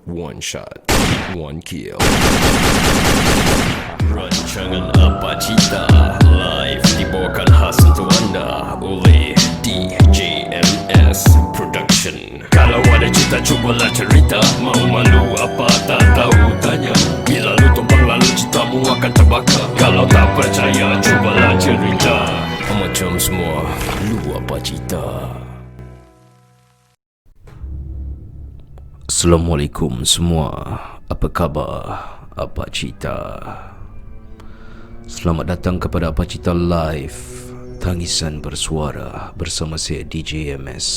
One shot, one kill. Rancangan Apa Cita live dibawakan khas untuk anda oleh DJMS Production. Kalau ada cerita cubalah cerita, mau malu apa tak tahu tanya. Bila lu tumpang lalu ceritamu akan terbakar. Kalau tak percaya cubalah cerita. Macam semua lu apa cita. Assalamualaikum semua. Apa khabar? Apa cerita? Selamat datang kepada Apa Cerita Live, tangisan bersuara bersama saya DJ MS.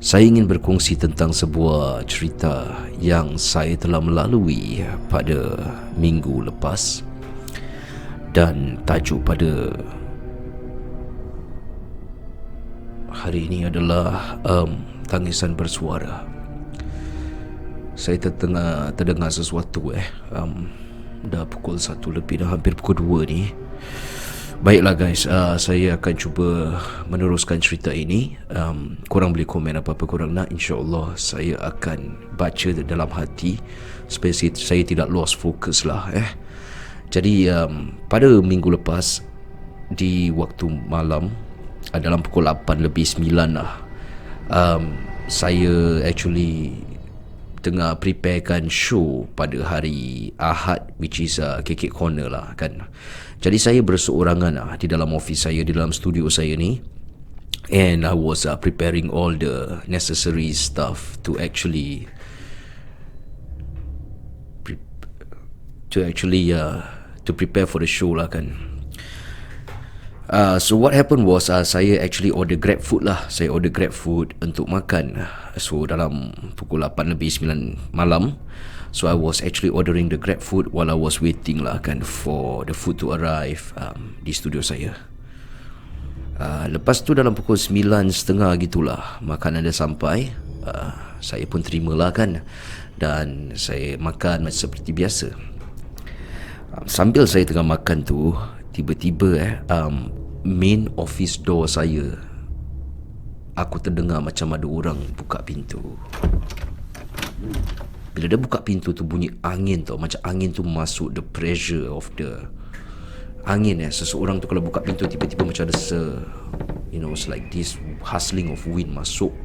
Saya ingin berkongsi tentang sebuah cerita yang saya telah melalui pada minggu lepas. Dan tajuk pada hari ini adalah tangisan bersuara. Saya terdengar sesuatu dah pukul 1 lebih, dah hampir pukul 2 ni. Baiklah guys, saya akan cuba meneruskan cerita ini. Korang boleh komen apa-apa korang nak. InsyaAllah saya akan baca dalam hati supaya saya tidak lost focus lah. Jadi pada minggu lepas, di waktu malam, dalam pukul 8 lebih 9 lah, saya actually tengah preparekan show pada hari Ahad, which is KK Corner lah kan. Jadi saya berseorangan di dalam office saya, di dalam studio saya ni, and I was preparing all the necessary stuff to actually to prepare for the show lah kan. So what happened was saya actually order Grab food lah. Saya order Grab food untuk makan. So dalam pukul 8 lebih 9 malam, so I was actually ordering the Grab food while I was waiting lah kan for the food to arrive di studio saya. Lepas tu dalam pukul 9.30 gitulah makanan dah sampai. Saya pun terimalah kan, dan saya makan macam seperti biasa. Sambil saya tengah makan tu, tiba-tiba main office door saya, aku terdengar macam ada orang buka pintu. Bila dia buka pintu tu, bunyi angin tau, macam angin tu masuk, the pressure of the angin. Seseorang tu kalau buka pintu, tiba-tiba macam ada it's like this hustling of wind masuk,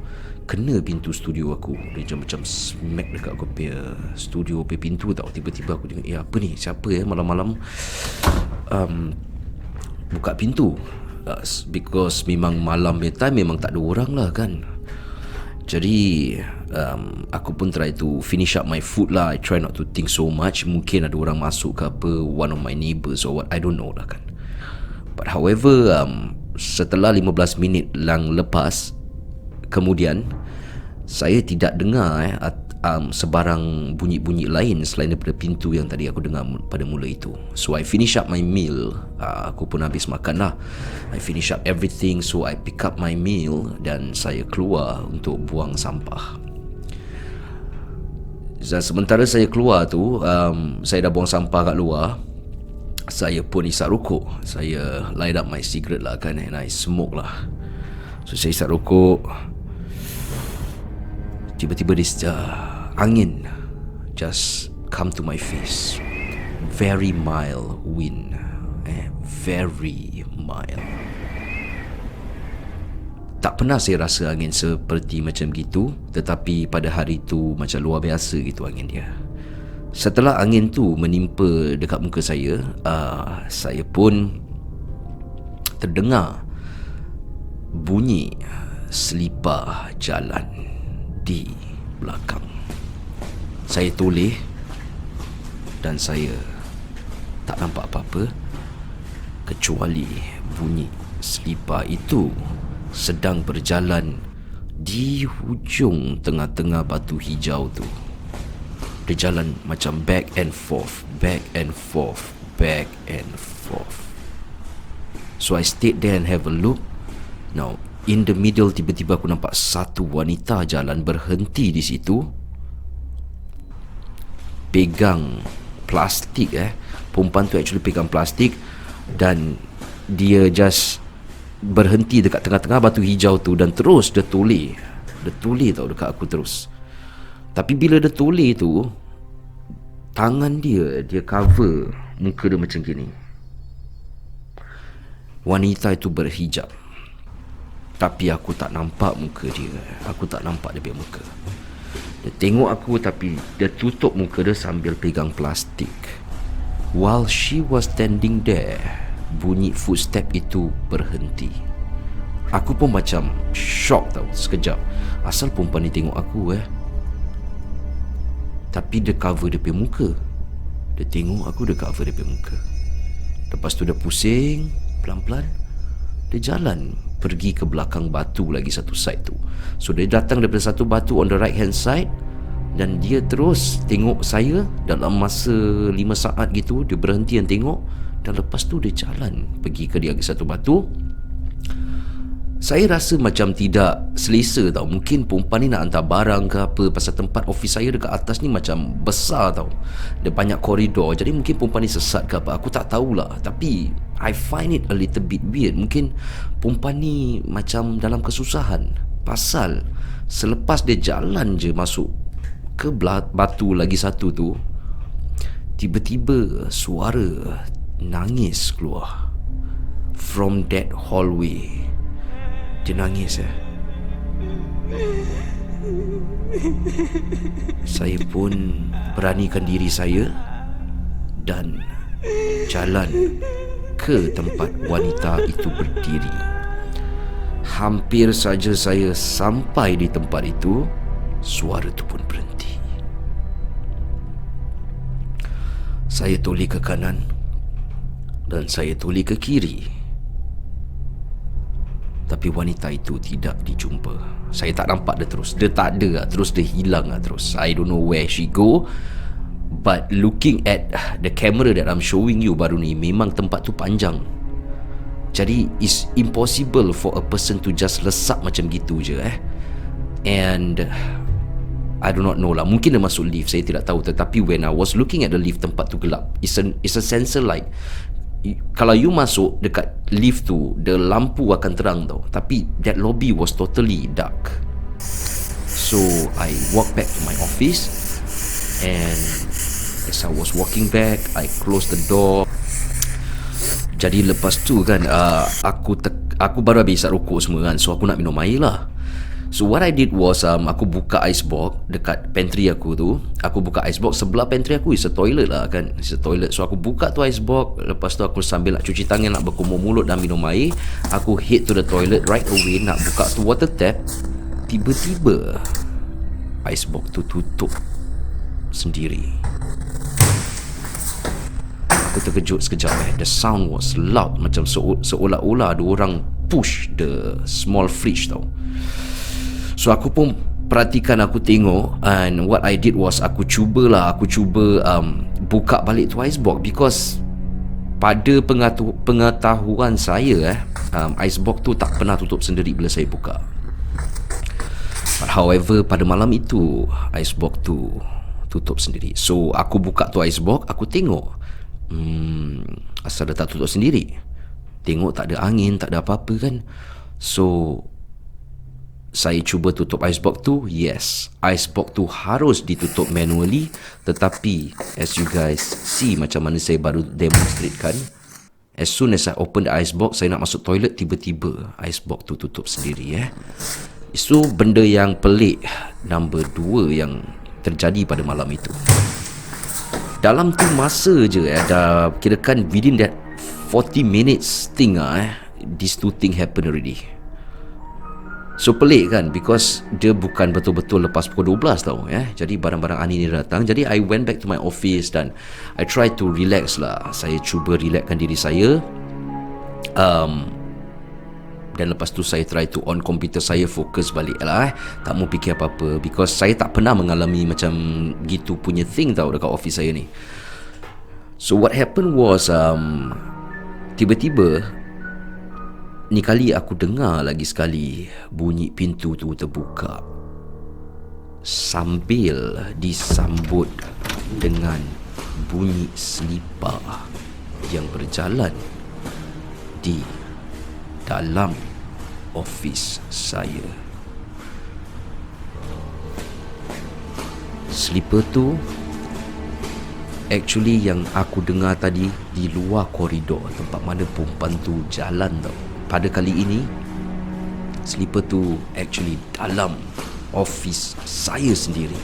kena pintu studio aku. Dia macam smack dekat aku punya studio punya pintu tau. Tiba-tiba aku tengok, apa ni, siapa malam-malam buka pintu. Because memang malam punya time memang tak ada orang lah kan. Jadi aku pun try to finish up my food lah. I try not to think so much. Mungkin ada orang masuk ke apa, one of my neighbours or what, I don't know lah kan. But however, setelah 15 minit lang lepas kemudian, saya tidak dengar sebarang bunyi-bunyi lain selain daripada pintu yang tadi aku dengar pada mula itu. So I finish up my meal. Aku pun habis makan lah. I finish up everything. So I pick up my meal dan saya keluar untuk buang sampah. Dan sementara saya keluar tu, saya dah buang sampah kat luar, saya pun isap rokok. Saya light up my cigarette lah kan, and I smoke lah. So saya isap rokok. Tiba-tiba this angin just come to my face. Very mild wind, very mild. Tak pernah saya rasa angin seperti macam gitu, tetapi pada hari tu macam luar biasa gitu angin dia. Setelah angin tu menimpa dekat muka saya, saya pun terdengar bunyi selipar jalan di belakang. Saya toleh dan saya tak nampak apa-apa kecuali bunyi selipar itu sedang berjalan di hujung tengah-tengah batu hijau tu. Dia jalan macam back and forth, back and forth, back and forth. So I stayed there and have a look. Now in the middle, tiba-tiba aku nampak satu wanita jalan berhenti di situ, pegang plastik. Perempuan tu actually pegang plastik, dan dia just berhenti dekat tengah-tengah batu hijau tu, dan terus dia toleh tau dekat aku terus. Tapi bila dia toleh tu, tangan dia cover muka dia macam gini. Wanita itu berhijab, tapi aku tak nampak muka dia. Aku tak nampak dia punya muka. Dia tengok aku tapi dia tutup muka dia sambil pegang plastik. While she was standing there, bunyi footstep itu berhenti. Aku pun macam shock tau sekejap. Asal perempuan ni tengok aku tapi dia cover dia punya muka. Dia tengok aku, dia cover dia punya muka. Lepas tu dia pusing, pelan-pelan dia jalan pergi ke belakang batu lagi satu side tu. So dia datang daripada satu batu on the right hand side, dan dia terus tengok saya. Dalam masa 5 saat gitu, dia berhenti dan tengok, dan lepas tu dia jalan pergi ke dia satu batu. Saya rasa macam tidak selesa tau. Mungkin perempuan ni nak hantar barang ke apa, pasal tempat office saya dekat atas ni macam besar tau. Dia banyak koridor, jadi mungkin perempuan ni sesat ke apa, aku tak tahulah. Tapi I find it a little bit weird. Mungkin perempuan ni macam dalam kesusahan. Pasal selepas dia jalan je masuk ke batu lagi satu tu, tiba-tiba suara nangis keluar from that hallway. Dia nangis Saya pun beranikan diri saya dan jalan ke tempat wanita itu berdiri. Hampir saja saya sampai di tempat itu, suara itu pun berhenti. Saya toleh ke kanan dan saya toleh ke kiri, tapi wanita itu tidak dijumpa. Saya tak nampak dia terus. Dia tak ada lah. Terus dia hilang lah terus. I don't know where she go. But looking at the camera that I'm showing you baru ni, memang tempat tu panjang. Jadi it's impossible for a person to just lesak macam gitu je And I do not know lah. Mungkin dia masuk lift, saya tidak tahu. Tetapi when I was looking at the lift, tempat tu gelap. It's a sensor light. Kalau you masuk dekat lift tu, the lampu akan terang tau. Tapi that lobby was totally dark. So I walk back to my office, and as I was walking back, I closed the door. Jadi lepas tu kan, aku baru habis isap rokok semua kan. So aku nak minum air lah. So what I did was, aku buka icebox dekat pantry aku tu. Aku buka icebox, sebelah pantry aku is a toilet lah kan. Is a toilet. So aku buka tu icebox. Lepas tu aku sambil nak cuci tangan, nak berkumur mulut dan minum air, aku head to the toilet right away, nak buka tu water tap. Tiba-tiba icebox tu tutup sendiri. Aku terkejut sekejap The sound was loud, macam seolah-olah ada orang push the small fridge tau. So aku pun perhatikan, aku tengok, and what I did was aku cuba buka balik tu icebox, because pada pengetahuan saya icebox tu tak pernah tutup sendiri bila saya buka. But however, pada malam itu icebox tu tutup sendiri. So aku buka tu icebox, aku tengok, asal dia tak tutup sendiri. Tengok tak ada angin, tak ada apa-apa kan. So saya cuba tutup icebox tu. Yes, icebox tu harus ditutup manually. Tetapi as you guys see, macam mana saya baru demonstratekan, as soon as I open the icebox, saya nak masuk toilet, tiba-tiba icebox tu tutup sendiri Itu benda yang pelik number 2 yang terjadi pada malam itu. Dalam tu masa je dah kirakan within that 40 minutes thing these two thing happen already. So pelik kan, because dia bukan betul-betul lepas pukul 12 tau Jadi barang-barang Ani ni datang. Jadi I went back to my office dan I try to relax lah. Saya cuba relaxkan diri saya, dan lepas tu saya try to on komputer saya, fokus balik lah tak mau fikir apa-apa, because saya tak pernah mengalami macam gitu punya thing tau dekat office saya ni. So what happened was, tiba-tiba ni kali aku dengar lagi sekali bunyi pintu tu terbuka, sambil disambut dengan bunyi selipar yang berjalan di dalam office saya. Slipper tu actually yang aku dengar tadi di luar koridor tempat mana perempuan tu jalan tau. Pada kali ini slipper tu actually dalam office saya sendiri.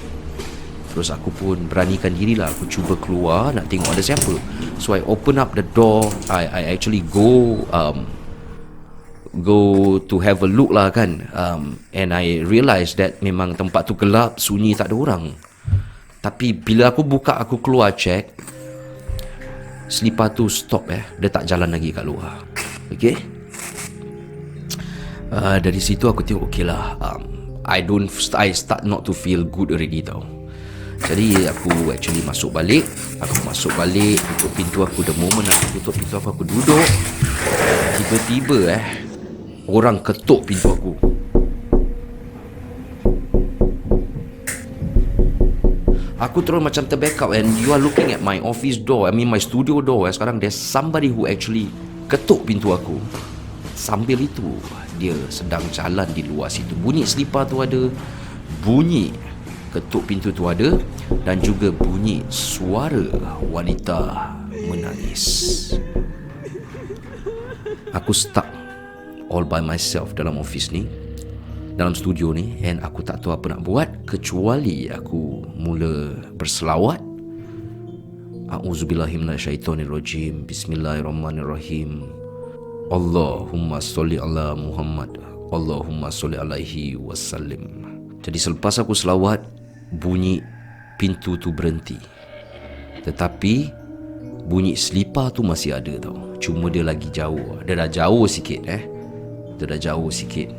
Terus aku pun beranikan diri lah, aku cuba keluar nak tengok ada siapa. So I open up the door, I actually go to have a look lah kan. And I realise that memang tempat tu gelap, sunyi, tak ada orang. Tapi bila aku buka, aku keluar check, slipper tu stop dia tak jalan lagi kat luar. Okay, dari situ aku tengok okay lah, I start not to feel good already tau. Jadi aku actually masuk balik, tutup pintu aku. The moment aku tutup pintu aku duduk, tiba-tiba orang ketuk pintu aku. Aku terus macam terbackup, and you are looking at my office door, my studio door. Sekarang there's somebody who actually ketuk pintu aku. Sambil itu dia sedang jalan di luar situ. Bunyi slipper tu ada, bunyi ketuk pintu tu ada, dan juga bunyi suara wanita menangis. Aku stuck all by myself dalam office ni, dalam studio ni, and aku tak tahu apa nak buat kecuali aku mula berselawat. A'udzubillahiminasyaitonirrajim. Bismillahirrahmanirrahim. Allahumma sholli ala Muhammad, Allahumma sholli alaihi wasallim. Jadi selepas aku selawat, bunyi pintu tu berhenti. Tetapi bunyi slipper tu masih ada tau. Cuma dia lagi jauh. Dia dah jauh sikit Dia dah jauh sikit.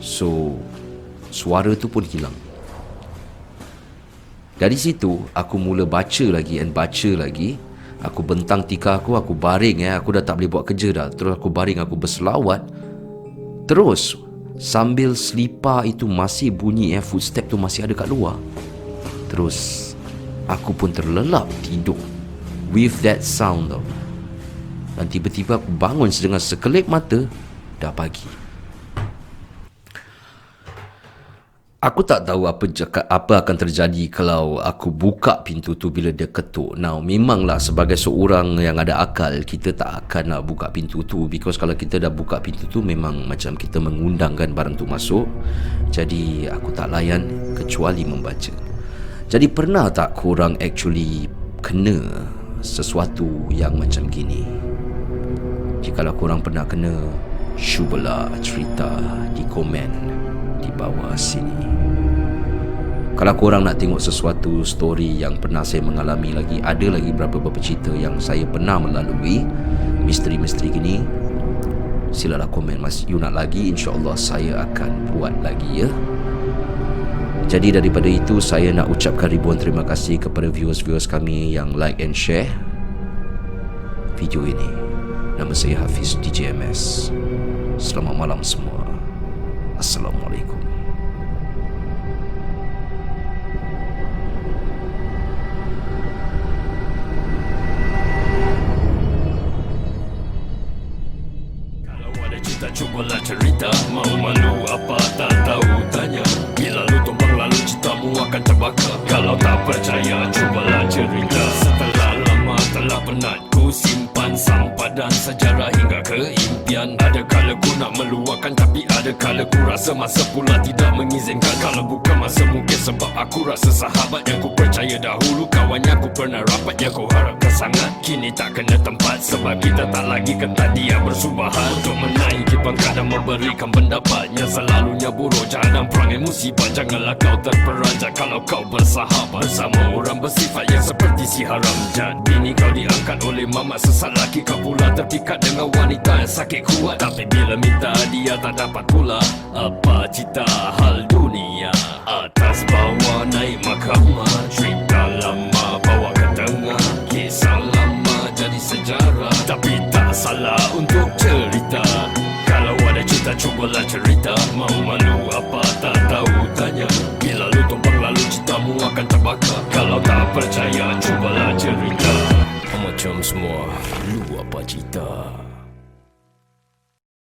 So suara tu pun hilang. Dari situ aku mula baca lagi. Aku bentang tikar aku baring aku dah tak boleh buat kerja dah. Terus aku baring, aku berselawat. Terus sambil slipper itu masih bunyi footstep tu masih ada kat luar. Terus aku pun terlelap tidur with that sound tau. Dan tiba-tiba aku bangun dengan sekelip mata. Dah pagi. Aku tak tahu apa akan terjadi kalau aku buka pintu tu bila dia ketuk. Now, memanglah sebagai seorang yang ada akal, kita tak akan nak buka pintu tu, because kalau kita dah buka pintu tu memang macam kita mengundangkan barang tu masuk. Jadi aku tak layan kecuali membaca. Jadi pernah tak korang actually kena sesuatu yang macam gini? Jikalau korang pernah kena, cubalah cerita di komen di bawah sini. Kalau korang nak tengok sesuatu story yang pernah saya mengalami lagi, ada lagi beberapa cerita yang saya pernah melalui, misteri-misteri gini, silalah komen. Mas you nak lagi, insyaAllah saya akan buat lagi ya. Jadi daripada itu, saya nak ucapkan ribuan terima kasih kepada viewers-viewers kami yang like and share video ini. Nama saya Hafiz DJMS. Selamat malam semua. Assalamualaikum. Kalau ada cerita, cubalah cerita. Mau malu apa tak tahu tanya. Bila lu tumbang lalu ceritamu akan terbakar. Kalau tak percaya, cubalah cerita. Setelah lama telah penat ku simpan sempadan sejarah hingga ke impian. Ada kala ku nak meluahkan, tapi ada kala ku rasa masa pula tidak mengizinkan. Kalau bukan masa mungkin sebab aku rasa sahabat yang ku percaya dahulu, kawan yang ku pernah rapat, yang ku harapkan sangat, kini tak kena tempat sebab kita tak lagi ketat dia bersubahan untuk menaiki pangkat dan memberikan pendapatnya. Selalunya buruk jangan perangai musibah. Janganlah kau terperanjat kalau kau bersahabat bersama orang bersifat yang seperti si haram jad. Bini kau diangkat oleh mamat sesat laki, kau pula terpikat dengan wanita yang sakit kuat. Tapi bila minta dia tak dapat pula. Apa cita hal dunia, atas bawah naik mahkamah. Cerita lama bawa ke tengah, kisah lama jadi sejarah. Tapi tak salah untuk cerita. Kalau ada cerita, cubalah cerita. Mau malu apa tak tahu tanya. Bila lu tumpang lalu ceritamu akan terbakar. Kalau tak percaya, cubalah cerita. Macam semua, lu apa cerita?